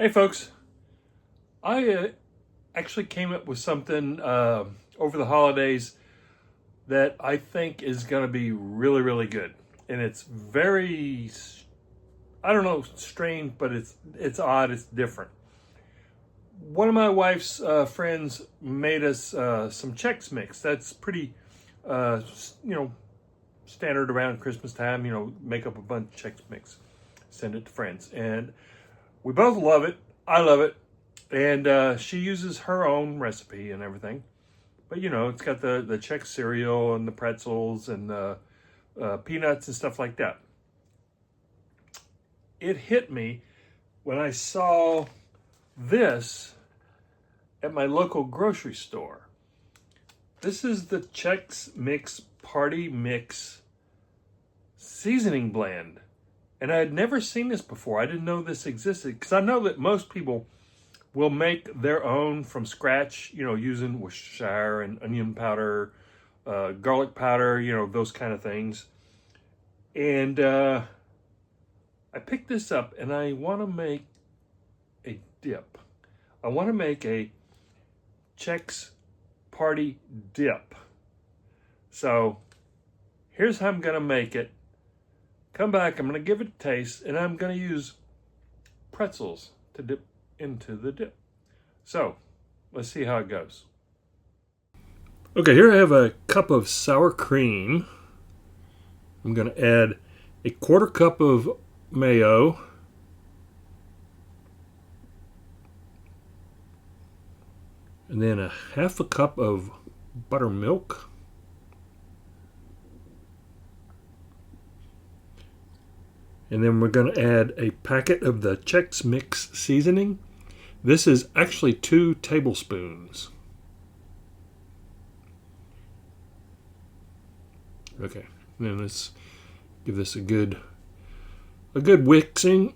Hey folks, I actually came up with something over the holidays that I think is going to be really, really good. And it's very, I don't know, strange, but it's odd, it's different. One of my wife's friends made us some Chex Mix. That's pretty, uh, you know, standard around Christmas time, make up a bunch of Chex Mix, send it to friends. And we both love it. I love it. And she uses her own recipe and everything. But, it's got the Chex cereal and the pretzels and the peanuts and stuff like that. It hit me when I saw this at my local grocery store. This is the Chex Mix Party Mix seasoning blend. And I had never seen this before. I didn't know this existed because I know that most people will make their own from scratch, using Worcestershire and onion powder, garlic powder, those kind of things. And I picked this up and I want to make a dip. I want to make a Chex Party Dip. So here's how I'm going to make it. Come back, I'm going to give it a taste, and I'm going to use pretzels to dip into the dip. So, let's see how it goes. Okay, here I have a cup of sour cream. I'm going to add a quarter cup of mayo. And then a half a cup of buttermilk. And then we're going to add a packet of the Chex Mix seasoning. This is actually 2 tablespoons. Okay, and then let's give this a good whisking.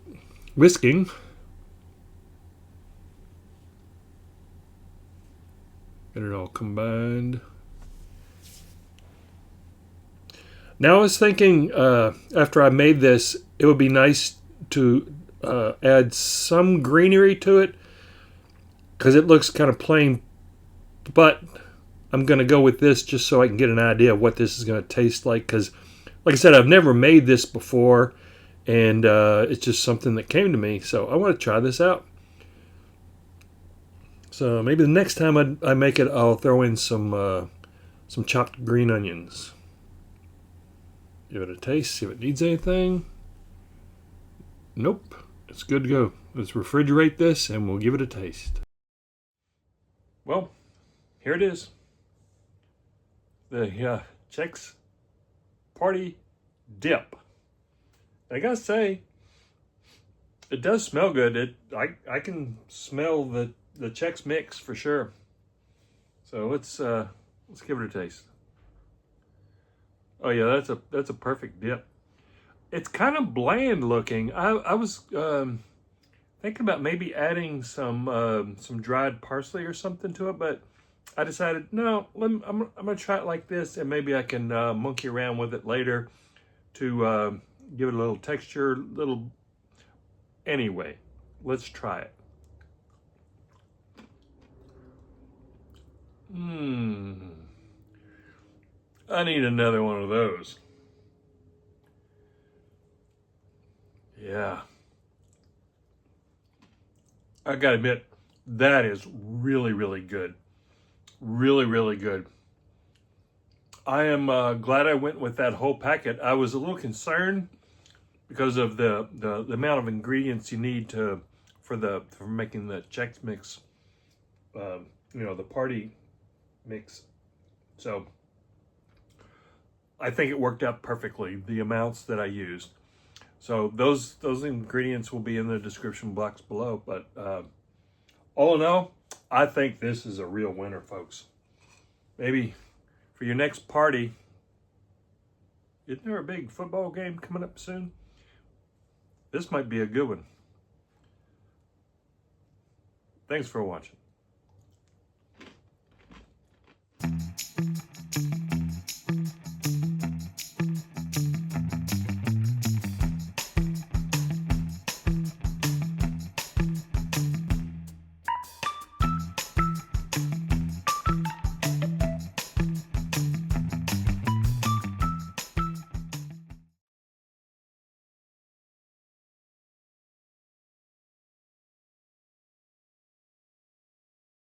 Get it all combined. Now I was thinking after I made this, it would be nice to add some greenery to it because it looks kind of plain, but I'm going to go with this just so I can get an idea of what this is going to taste like because, like I said, I've never made this before and it's just something that came to me, so I want to try this out. So maybe the next time I make it, I'll throw in some chopped green onions. Give it a taste, see if it needs anything. Nope, it's good to go. Let's refrigerate this and we'll give it a taste. Well, here it is. The Chex Party Dip. I gotta say, it does smell good. I can smell the Chex Mix for sure. So let's give it a taste. Oh yeah, that's a perfect dip. It's kind of bland looking. I was thinking about maybe adding some dried parsley or something to it, but I decided no. I'm gonna try it like this, and maybe I can monkey around with it later to give it a little texture. Anyway, let's try it. I need another one of those. Yeah. I gotta admit, that is really, really good. Really, really good. I am glad I went with that whole packet. I was a little concerned because of the amount of ingredients you need for making the Chex Mix, the party mix. So I think it worked out perfectly, the amounts that I used. So those ingredients will be in the description box below. But all in all, I think this is a real winner, folks. Maybe for your next party, isn't there a big football game coming up soon? This might be a good one. Thanks for watching.